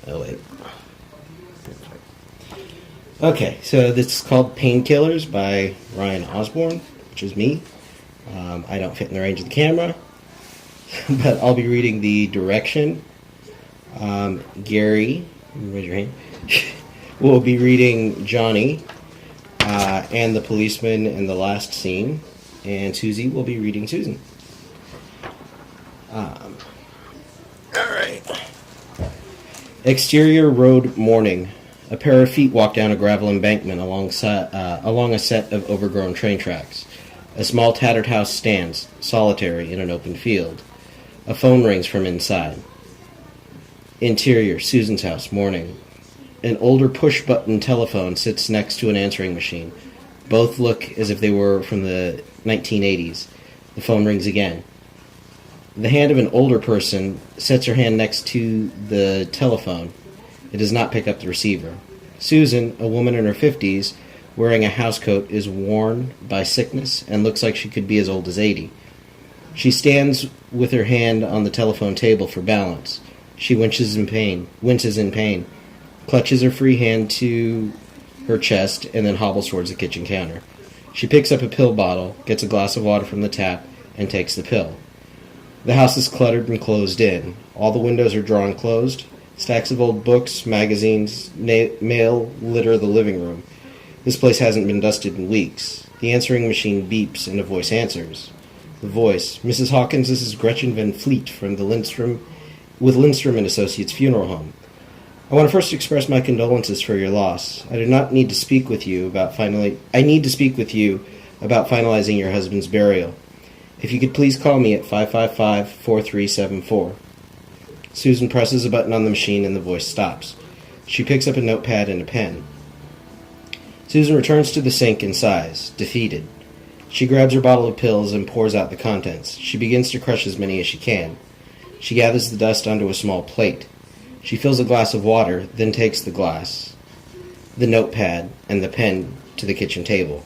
Oh, wait. Okay, so this is called Painkillers by Ryan Osborne, which is me. I don't fit in the range of the camera, but I'll be reading the direction. Gary, raise your hand, will be reading Johnny and the policeman in the last scene, and Susie will be reading Susan. Alright. Exterior road morning. A pair of feet walk down a gravel embankment along a set of overgrown train tracks. A small tattered house stands, solitary in an open field. A phone rings from inside. Interior, Susan's house, morning. An older push-button telephone sits next to an answering machine. Both look as if they were from the 1980s. The phone rings again. The hand of an older person sets her hand next to the telephone. It does not pick up the receiver. Susan, a woman in her 50s, wearing a housecoat, is worn by sickness and looks like she could be as old as 80. She stands with her hand on the telephone table for balance. She winces in pain, clutches her free hand to her chest, and then hobbles towards the kitchen counter. She picks up a pill bottle, gets a glass of water from the tap, and takes the pill. The house is cluttered and closed in. All the windows are drawn closed. Stacks of old books, magazines, mail litter the living room. This place hasn't been dusted in weeks. The answering machine beeps and a voice answers. The voice, Mrs. Hawkins, this is Gretchen Van Fleet from the Lindstrom and Associates Funeral Home. I want to first express my condolences for your loss. I need to speak with you about finalizing your husband's burial. If you could please call me at 555-4374. Susan presses a button on the machine and the voice stops. She picks up a notepad and a pen. Susan returns to the sink and sighs, defeated. She grabs her bottle of pills and pours out the contents. She begins to crush as many as she can. She gathers the dust onto a small plate. She fills a glass of water, then takes the glass, the notepad, and the pen to the kitchen table.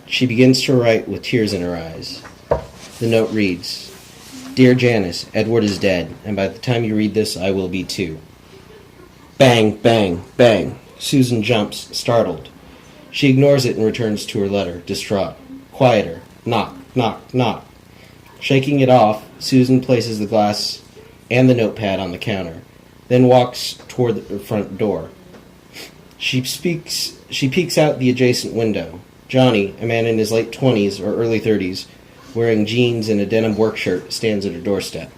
She begins to write with tears in her eyes. The note reads, Dear Janice, Edward is dead, and by the time you read this, I will be too. Bang, bang, bang. Susan jumps, startled. She ignores it and returns to her letter, distraught. Quieter. Knock, knock, knock. Shaking it off, Susan places the glass and the notepad on the counter, then walks toward the front door. She peeks out the adjacent window. Johnny, a man in his late 20s or early 30s, wearing jeans and a denim work shirt, stands at her doorstep.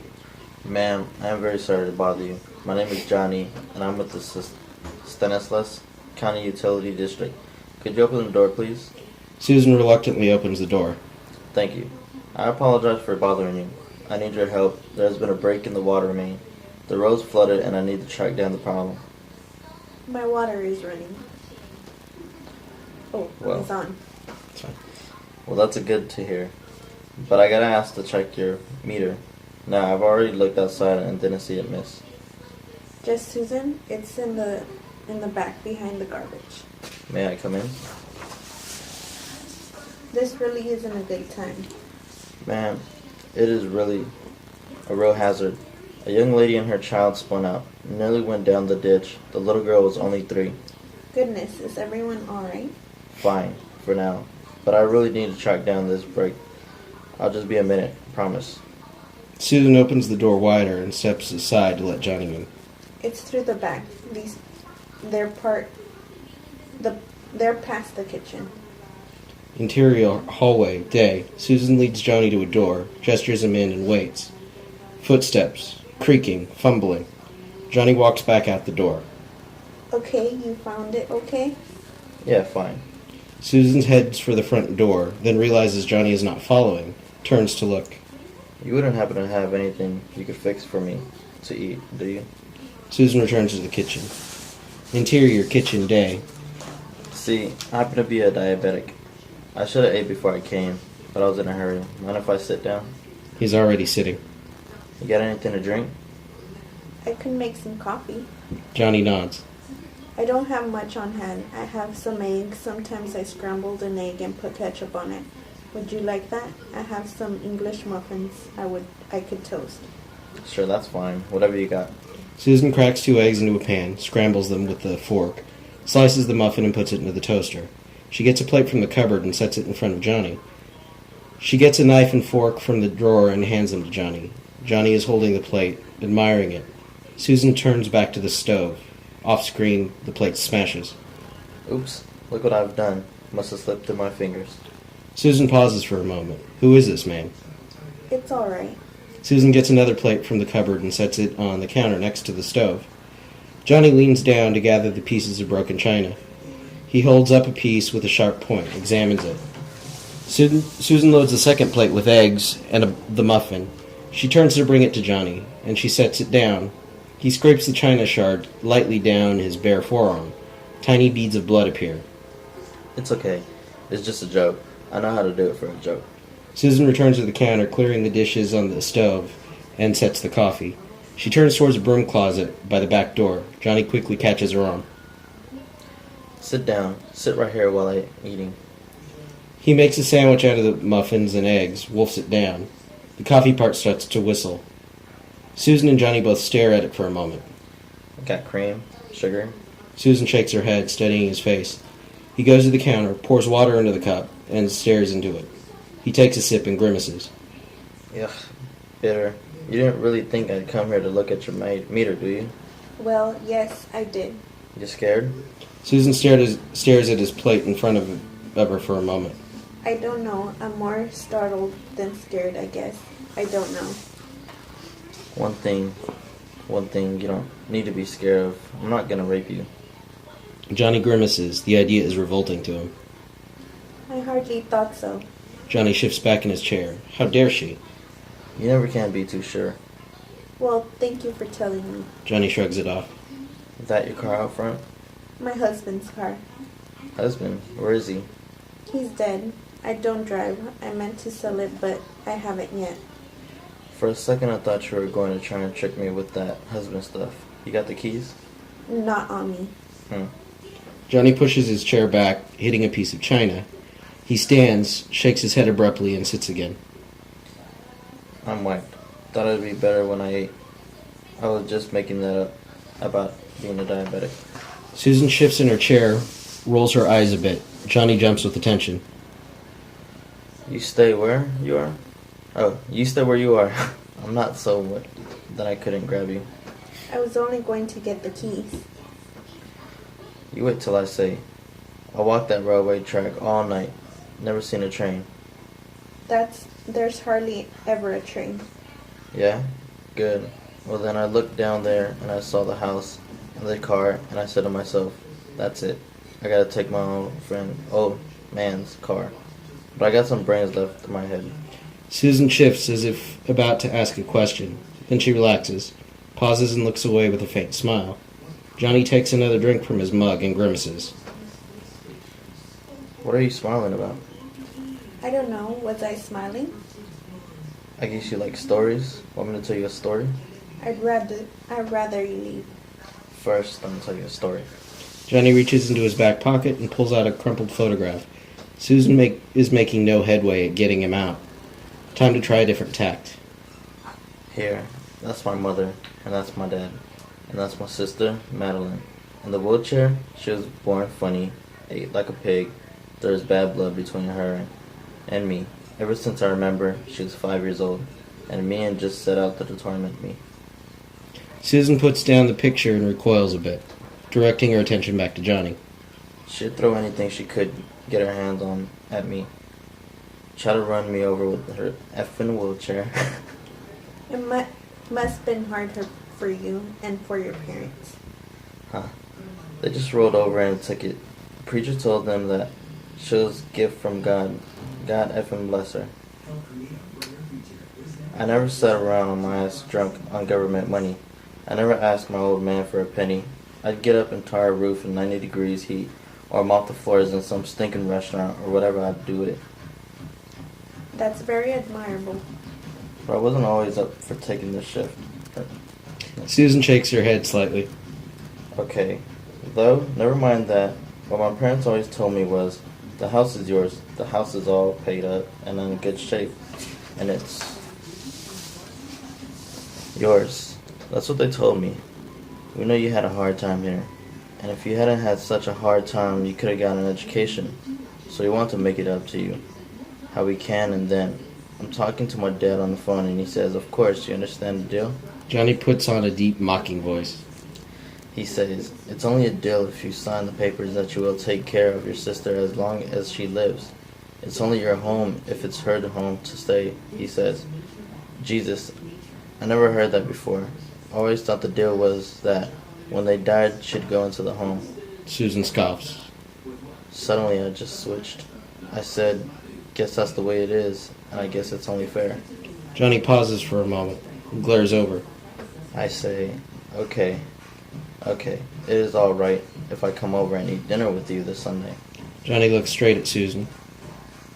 Ma'am, I am very sorry to bother you. My name is Johnny, and I'm with the Stanislaus County Utility District. Could you open the door, please? Susan reluctantly opens the door. Thank you. I apologize for bothering you. I need your help. There has been a break in the water main. The road's flooded, and I need to track down the problem. My water is running. Oh, well, it's on. It's fine. Well, that's good to hear. But I gotta ask to check your meter. Now, I've already looked outside and didn't see it miss. Just Susan, it's in the back behind the garbage. May I come in? This really isn't a good time. Ma'am, it is really a real hazard. A young lady and her child spun out, nearly went down the ditch. The little girl was only 3. Goodness, is everyone alright? Fine, for now. But I really need to track down this break. I'll just be a minute, promise. Susan opens the door wider and steps aside to let Johnny in. It's through the back. They're past the kitchen. Interior hallway, day. Susan leads Johnny to a door, gestures him in, and waits. Footsteps, creaking, fumbling. Johnny walks back out the door. Okay, you found it okay? Yeah, fine. Susan heads for the front door, then realizes Johnny is not following, turns to look. You wouldn't happen to have anything you could fix for me to eat, do you? Susan returns to the kitchen. Interior kitchen, day. See, I happen to be a diabetic. I should have ate before I came, but I was in a hurry. Mind if I sit down? He's already sitting. You got anything to drink? I could make some coffee. Johnny nods. I don't have much on hand. I have some eggs. Sometimes I scrambled an egg and put ketchup on it. Would you like that? I have some English muffins I could toast. Sure, that's fine. Whatever you got. Susan cracks 2 eggs into a pan, scrambles them with a fork, slices the muffin and puts it into the toaster. She gets a plate from the cupboard and sets it in front of Johnny. She gets a knife and fork from the drawer and hands them to Johnny. Johnny is holding the plate, admiring it. Susan turns back to the stove. Off-screen, the plate smashes. Oops, look what I've done. Must have slipped through my fingers. Susan pauses for a moment. Who is this man? It's all right. Susan gets another plate from the cupboard and sets it on the counter next to the stove. Johnny leans down to gather the pieces of broken china. He holds up a piece with a sharp point, examines it. Susan loads a second plate with eggs and the muffin. She turns to bring it to Johnny, and she sets it down. He scrapes the china shard lightly down his bare forearm. Tiny beads of blood appear. It's okay. It's just a joke. I know how to do it for a joke. Susan returns to the counter, clearing the dishes on the stove, and sets the coffee. She turns towards a broom closet by the back door. Johnny quickly catches her arm. Sit down. Sit right here while I'm eating. He makes a sandwich out of the muffins and eggs, wolfs it down. The coffee part starts to whistle. Susan and Johnny both stare at it for a moment. Got cream? Sugar? Susan shakes her head, studying his face. He goes to the counter, pours water into the cup, and stares into it. He takes a sip and grimaces. Ugh, bitter. You didn't really think I'd come here to look at your meter, do you? Well, yes, I did. You scared? Susan stares at his plate in front of her for a moment. I don't know. I'm more startled than scared, I guess. I don't know. One thing you don't need to be scared of. I'm not gonna rape you. Johnny grimaces. The idea is revolting to him. I hardly thought so. Johnny shifts back in his chair. How dare she? You never can be too sure. Well, thank you for telling me. Johnny shrugs it off. Is that your car out front? My husband's car. Husband, where is he? He's dead. I don't drive. I meant to sell it, but I haven't yet. For a second I thought you were going to try and trick me with that husband stuff. You got the keys? Not on me. Johnny pushes his chair back, hitting a piece of china. He stands, shakes his head abruptly, and sits again. I'm wiped. Thought it'd be better when I ate. I was just making that up about being a diabetic. Susan shifts in her chair, rolls her eyes a bit. Johnny jumps with attention. You stay where you are? Oh, you stay where you are. I'm not so wet that I couldn't grab you. I was only going to get the keys. You wait till I say. I walked that railway track all night. Never seen a train. There's hardly ever a train. Yeah? Good. Well then I looked down there and I saw the house and the car and I said to myself, that's it. I gotta take my old man's car. But I got some brains left in my head. Susan shifts as if about to ask a question. Then she relaxes, pauses and looks away with a faint smile. Johnny takes another drink from his mug and grimaces. What are you smiling about? I don't know. Was I smiling? I guess you like stories. Want me to tell you a story? I'd rather you leave. First, I'm gonna tell you a story. Johnny reaches into his back pocket and pulls out a crumpled photograph. Susan is making no headway at getting him out. Time to try a different tact. Here, that's my mother, and that's my dad, and that's my sister, Madeline. In the wheelchair, she was born funny, ate like a pig. There's bad blood between her and me. Ever since I remember, she was 5 years old, and me and just set out to torment me. Susan puts down the picture and recoils a bit, directing her attention back to Johnny. She'd throw anything she could get her hands on at me. Try to run me over with her effing wheelchair. It must have been hard for you and for your parents. Huh. They just rolled over and took it. The preacher told them that she was a gift from God. God effing bless her. I never sat around on my ass drunk on government money. I never asked my old man for a penny. I'd get up and tar a roof in 90 degrees heat, or mop the floors in some stinking restaurant, or whatever I'd do with it. That's very admirable. But I wasn't always up for taking this shift. Susan shakes her head slightly. Okay. Though, never mind that. What my parents always told me was, the house is yours. The house is all paid up and in good shape. And it's yours. That's what they told me. We know you had a hard time here. And if you hadn't had such a hard time, you could have gotten an education. So we want to make it up to you. How we can and then. I'm talking to my dad on the phone and he says, of course, you understand the deal? Johnny puts on a deep, mocking voice. He says, it's only a deal if you sign the papers that you will take care of your sister as long as she lives. It's only your home if it's her home to stay, he says. Jesus, I never heard that before. I always thought the deal was that when they died, she'd go into the home. Susan scoffs. Suddenly I just switched. I said, guess that's the way it is, and I guess it's only fair. Johnny pauses for a moment and glares over. I say, okay, it is all right if I come over and eat dinner with you this Sunday. Johnny looks straight at Susan.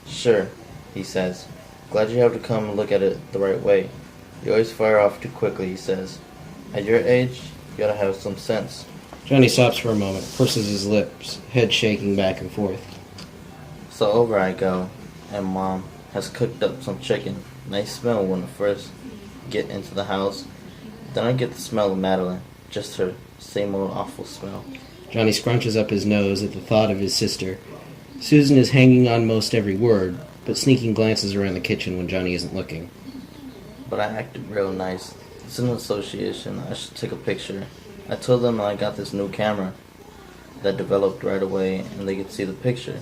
Sure, he says. Glad you have to come and look at it the right way. You always fire off too quickly, he says. At your age, you gotta have some sense. Johnny stops for a moment, purses his lips, head shaking back and forth. So over I go, and Mom has cooked up some chicken. Nice smell when I first get into the house. Then I get the smell of Madeline, just her same old awful smell. Johnny scrunches up his nose at the thought of his sister. Susan is hanging on most every word, but sneaking glances around the kitchen when Johnny isn't looking. But I acted real nice. It's an association. I should take a picture. I told them I got this new camera that developed right away and they could see the picture.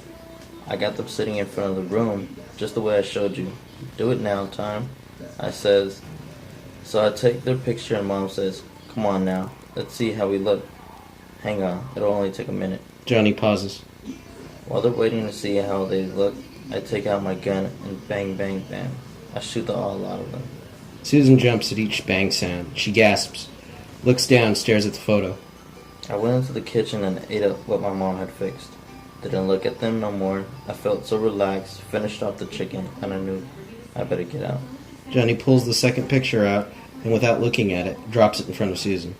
I got them sitting in front of the room, just the way I showed you. Do it now, time, I says. So I take their picture and Mom says, come on now, let's see how we look. Hang on, it'll only take a minute. Johnny pauses. While they're waiting to see how they look, I take out my gun and bang, bang, bang. I shoot the all out of them. Susan jumps at each bang sound. She gasps, looks down, stares at the photo. I went into the kitchen and ate up what my mom had fixed. Didn't look at them no more. I felt so relaxed, finished off the chicken, and I knew I better get out. Johnny pulls the second picture out, and without looking at it, drops it in front of Susan.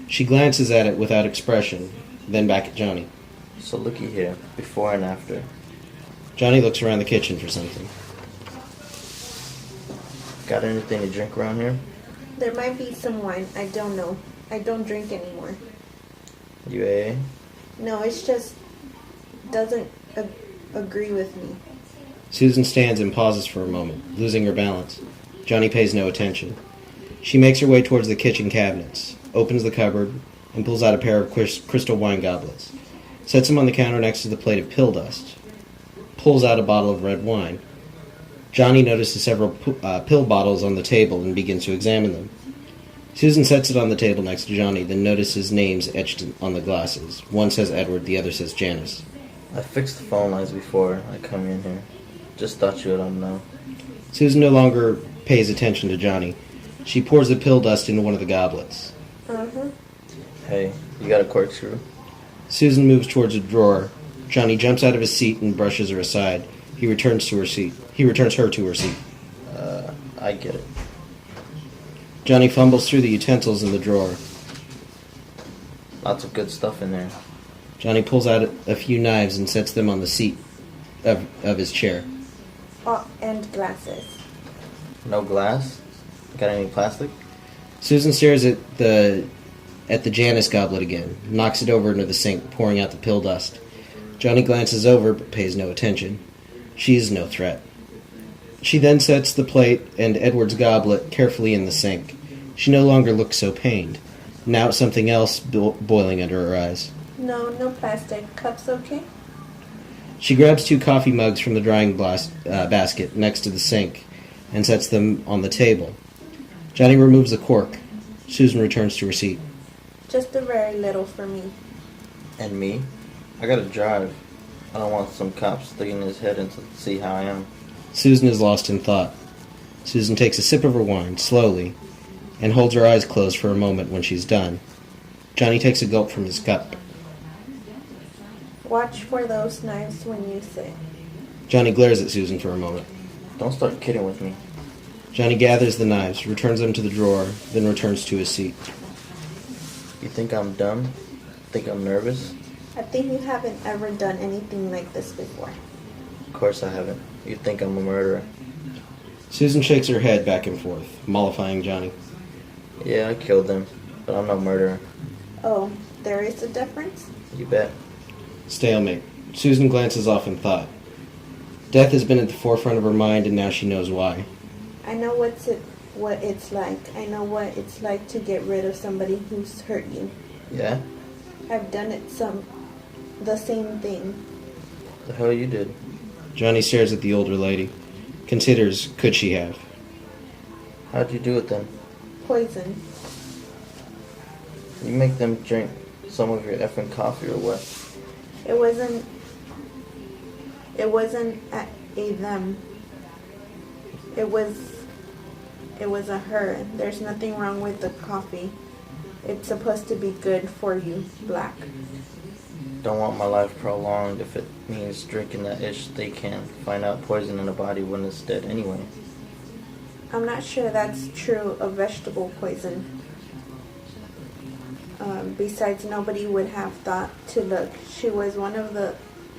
She glances at it without expression, then back at Johnny. So looky here, before and after. Johnny looks around the kitchen for something. Got anything to drink around here? There might be some wine. I don't know. I don't drink anymore. You AA? No, it's just doesn't agree with me. Susan stands and pauses for a moment, losing her balance. Johnny pays no attention. She makes her way towards the kitchen cabinets, opens the cupboard, and pulls out a pair of crystal wine goblets. Sets them on the counter next to the plate of pill dust. Pulls out a bottle of red wine. Johnny notices several pill bottles on the table and begins to examine them. Susan sets it on the table next to Johnny, then notices names etched on the glasses. One says Edward, the other says Janice. I fixed the phone lines before I come in here. Just thought you would know. Susan no longer pays attention to Johnny. She pours the pill dust into one of the goblets. Hey, you got a corkscrew? Susan moves towards a drawer. Johnny jumps out of his seat and brushes her aside. He returns her to her seat. I get it. Johnny fumbles through the utensils in the drawer. Lots of good stuff in there. Johnny pulls out a few knives and sets them on the seat of his chair. Oh, and glasses. No glass? Got any plastic? Susan stares at the Janice goblet again, knocks it over into the sink, pouring out the pill dust. Johnny glances over but pays no attention. She is no threat. She then sets the plate and Edward's goblet carefully in the sink. She no longer looks so pained. Now it's something else boiling under her eyes. No plastic. Cups okay? She grabs 2 coffee mugs from the drying basket next to the sink and sets them on the table. Johnny removes the cork. Susan returns to her seat. Just a very little for me. And me? I gotta drive. I don't want some cop sticking his head in to see how I am. Susan is lost in thought. Susan takes a sip of her wine, slowly, and holds her eyes closed for a moment when she's done. Johnny takes a gulp from his cup. Watch for those knives when you sit. Johnny glares at Susan for a moment. Don't start kidding with me. Johnny gathers the knives, returns them to the drawer, then returns to his seat. You think I'm dumb? Think I'm nervous? I think you haven't ever done anything like this before. Of course I haven't. You think I'm a murderer. Susan shakes her head back and forth, mollifying Johnny. Yeah, I killed them, but I'm no murderer. Oh, there is a difference? You bet. Stalemate. Susan glances off in thought. Death has been at the forefront of her mind, and now she knows why. I know what it's like. I know what it's like to get rid of somebody who's hurt you. Yeah? I've done the same thing. The hell you did? Johnny stares at the older lady. Considers, could she have? How'd you do it then? Poison. You make them drink some of your effing coffee or what? It wasn't a them. It was a her. There's nothing wrong with the coffee. It's supposed to be good for you, Black. Don't want my life prolonged if it means drinking that ish they can find out poison in the body when it's dead anyway. I'm not sure that's true of vegetable poison. Besides, nobody would have thought to look. She was one of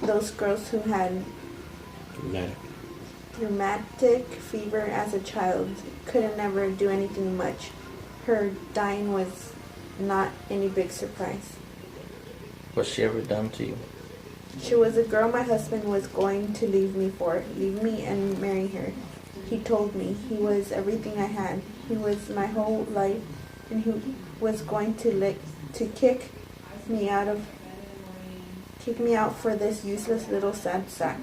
those girls who had rheumatic fever as a child. Couldn't never do anything much. Her dying was not any big surprise. What's she ever done to you? She was a girl my husband was going to leave me and marry her. He told me he was everything I had. He was my whole life, and he was going to kick me out for this useless little sad sack.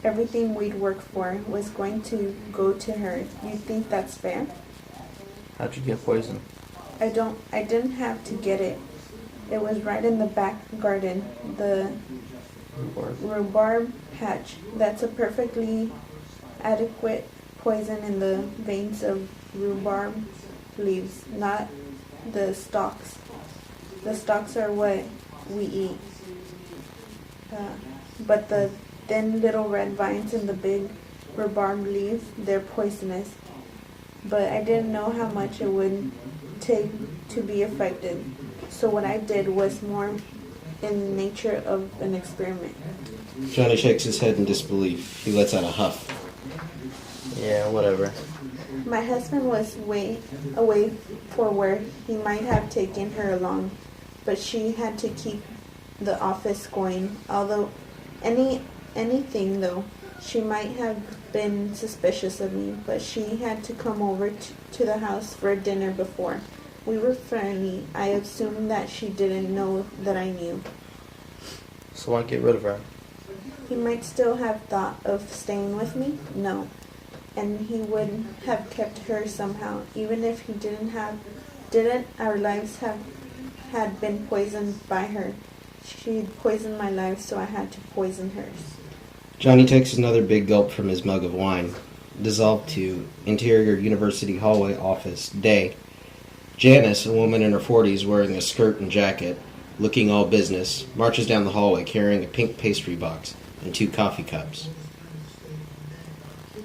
Everything we'd worked for was going to go to her. You think that's fair? How'd you get poison? I didn't have to get it. It was right in the back garden, the rhubarb patch. That's a perfectly adequate poison in the veins of rhubarb leaves, not the stalks. The stalks are what we eat. But the thin little red vines in the big rhubarb leaves, they're poisonous. But I didn't know how much it would take to be affected. So what I did was more in the nature of an experiment. Johnny shakes his head in disbelief. He lets out a huff. Yeah, whatever. My husband was way away for where he might have taken her along, but she had to keep the office going. Although anything though, she might have been suspicious of me, but she had to come over to the house for dinner before. We were friendly. I assumed that she didn't know that I knew. So why get rid of her? He might still have thought of staying with me? No. And he would have kept her somehow, even if he didn't our lives had been poisoned by her. She'd poisoned my life, so I had to poison hers. Johnny takes another big gulp from his mug of wine. Dissolved to interior university hallway office. Day. Janice, a woman in her 40s wearing a skirt and jacket, looking all business, marches down the hallway carrying a pink pastry box and 2 coffee cups.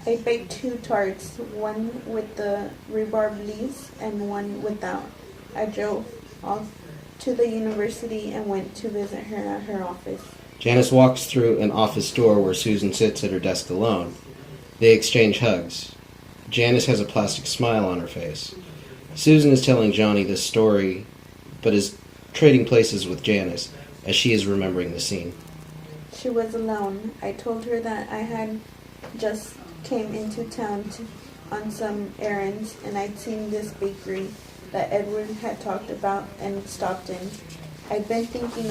I baked 2 tarts, one with the rhubarb leaves and one without. I drove off to the university and went to visit her at her office. Janice walks through an office door where Susan sits at her desk alone. They exchange hugs. Janice has a plastic smile on her face. Susan is telling Johnny this story, but is trading places with Janice as she is remembering the scene. She was alone. I told her that I had just came into town on some errands, and I'd seen this bakery that Edward had talked about and stopped in. I'd been thinking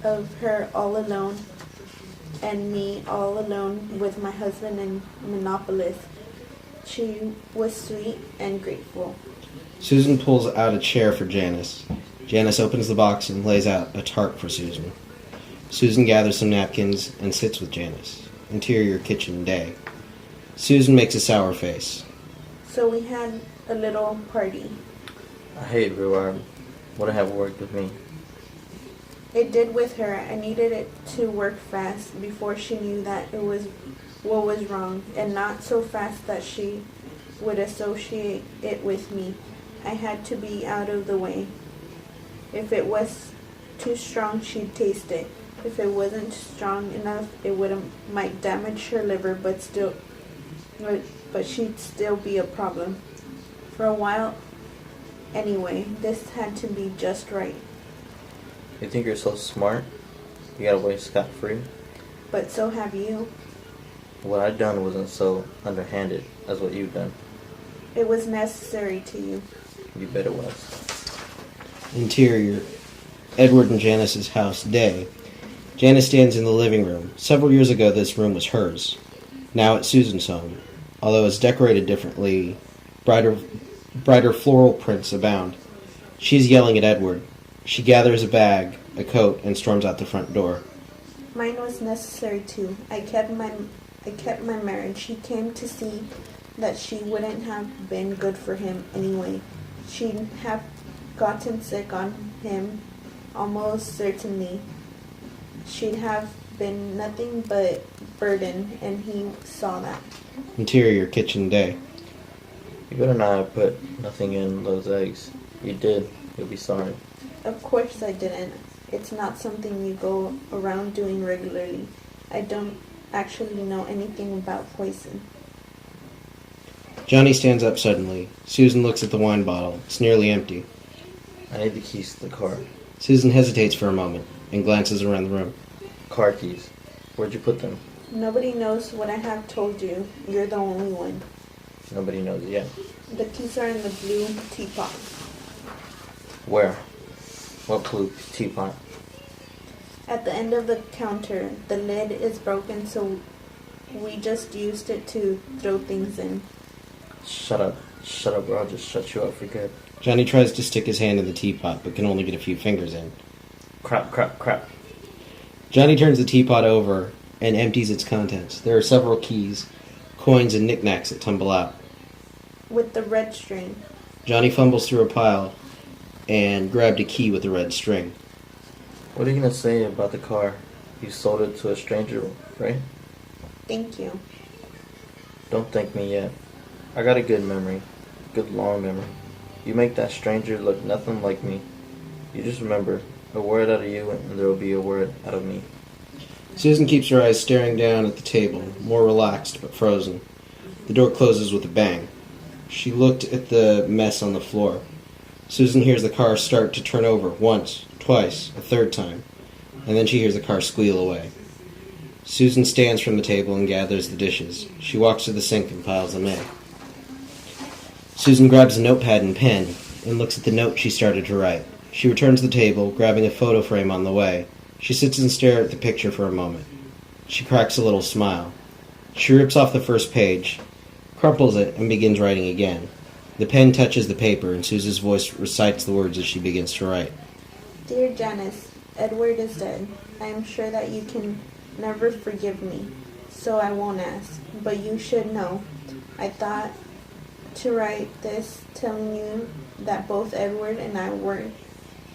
of her all alone, and me all alone with my husband and Monopolis. She was sweet and grateful. Susan pulls out a chair for Janice. Janice opens the box and lays out a tart for Susan. Susan gathers some napkins and sits with Janice. Interior kitchen. Day. Susan makes a sour face. So we had a little party. I hate rhubarb. Would it have worked with me? It did with her. I needed it to work fast before she knew that it was what was wrong, and not so fast that she would associate it with me. I had to be out of the way. If it was too strong, she'd taste it. If it wasn't strong enough, it might damage her liver, but she'd still be a problem. For a while, Anyway, this had to be just right. You think you're so smart? You got away scot-free? But so have you. What I done wasn't so underhanded as what you've done. It was necessary to you. You bet it was. Interior, Edward and Janice's house, day. Janice stands in the living room. Several years ago, this room was hers. Now it's Susan's home. Although it's decorated differently, brighter floral prints abound. She's yelling at Edward. She gathers a bag, a coat, and storms out the front door. Mine was necessary too. I kept my marriage. He came to see that she wouldn't have been good for him anyway. She'd have gotten sick on him, almost certainly. She'd have been nothing but burden, and he saw that. Interior, kitchen, day. You better not have put nothing in those eggs. You did. You'll be sorry. Of course I didn't. It's not something you go around doing regularly. I don't actually know anything about poison. Johnny stands up suddenly. Susan looks at the wine bottle. It's nearly empty. I need the keys to the car. Susan hesitates for a moment and glances around the room. Car keys. Where'd you put them? Nobody knows what I have told you. You're the only one. Nobody knows yet. The keys are in the blue teapot. Where? What blue teapot? At the end of the counter. The lid is broken, so we just used it to throw things in. Shut up. Shut up, or I'll just shut you up for good. Johnny tries to stick his hand in the teapot, but can only get a few fingers in. Crap, crap, crap. Johnny turns the teapot over and empties its contents. There are several keys, coins, and knickknacks that tumble out. With the red string. Johnny fumbles through a pile and grabbed a key with a red string. What are you gonna say about the car? You sold it to a stranger, right? Thank you. Don't thank me yet. I got a good memory. Good long memory. You make that stranger look nothing like me. You just remember, a word out of you and there will be a word out of me. Susan keeps her eyes staring down at the table, more relaxed but frozen. The door closes with a bang. She looked at the mess on the floor. Susan hears the car start to turn over once, twice, a third time, and then she hears the car squeal away. Susan stands from the table and gathers the dishes. She walks to the sink and piles them in. Susan grabs a notepad and pen and looks at the note she started to write. She returns to the table, grabbing a photo frame on the way. She sits and stares at the picture for a moment. She cracks a little smile. She rips off the first page, crumples it, and begins writing again. The pen touches the paper, and Susan's voice recites the words as she begins to write. Dear Janice, Edward is dead. I am sure that you can never forgive me, so I won't ask. But you should know. I thought to write this telling you that both Edward and I were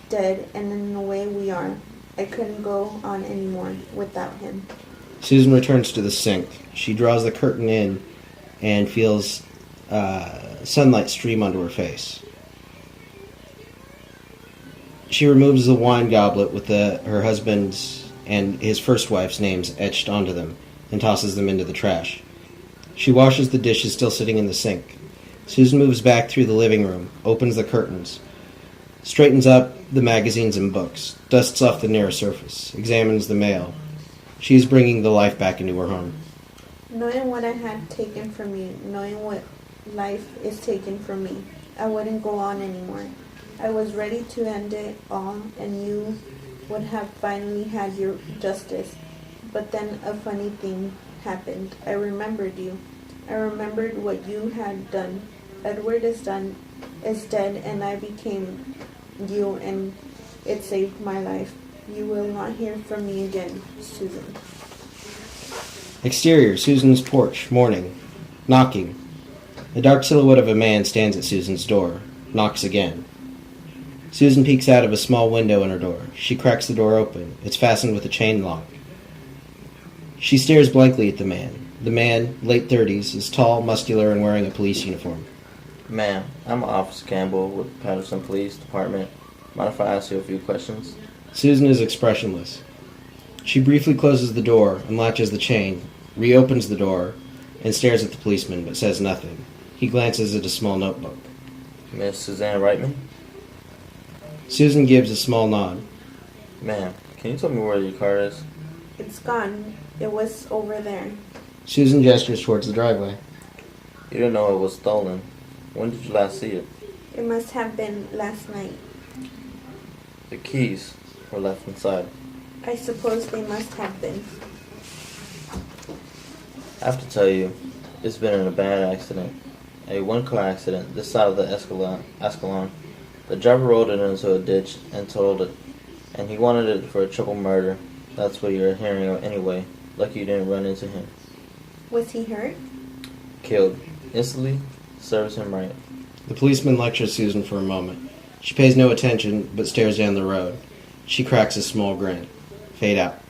dead, and in a way we are. I couldn't go on anymore without him. Susan returns to the sink. She draws the curtain in and feels sunlight stream onto her face. She removes the wine goblet with her husband's and his first wife's names etched onto them and tosses them into the trash. She washes the dishes still sitting in the sink. Susan moves back through the living room, opens the curtains, straightens up the magazines and books, dusts off the near surface, examines the mail. She is bringing the life back into her home. Knowing what I had taken from me, knowing what life is taken from me, I wouldn't go on anymore. I was ready to end it all, and you would have finally had your justice. But then a funny thing happened. I remembered you. I remembered what you had done. Edward is dead, and I became you, and it saved my life. You will not hear from me again, Susan. Exterior, Susan's porch, morning. Knocking. The dark silhouette of a man stands at Susan's door. Knocks again. Susan peeks out of a small window in her door. She cracks the door open. It's fastened with a chain lock. She stares blankly at the man. The man, late 30s, is tall, muscular, and wearing a police uniform. Ma'am, I'm Officer Campbell with Patterson Police Department. Mind if I ask you a few questions? Susan is expressionless. She briefly closes the door, unlatches the chain, reopens the door, and stares at the policeman, but says nothing. He glances at a small notebook. Miss Suzanne Reitman? Susan gives a small nod. Ma'am, can you tell me where your car is? It's gone. It was over there. Susan gestures towards the driveway. You didn't know it was stolen. When did you last see it? It must have been last night. The keys were left inside. I suppose they must have been. I have to tell you, it's been in a bad accident. A one-car accident this side of the Escalon. The driver rolled it into a ditch and totaled it. And he wanted it for a triple murder. That's what you're hearing of anyway. Lucky you didn't run into him. Was he hurt? Killed. Instantly, serves him right. The policeman lectures Susan for a moment. She pays no attention, but stares down the road. She cracks a small grin. Fade out.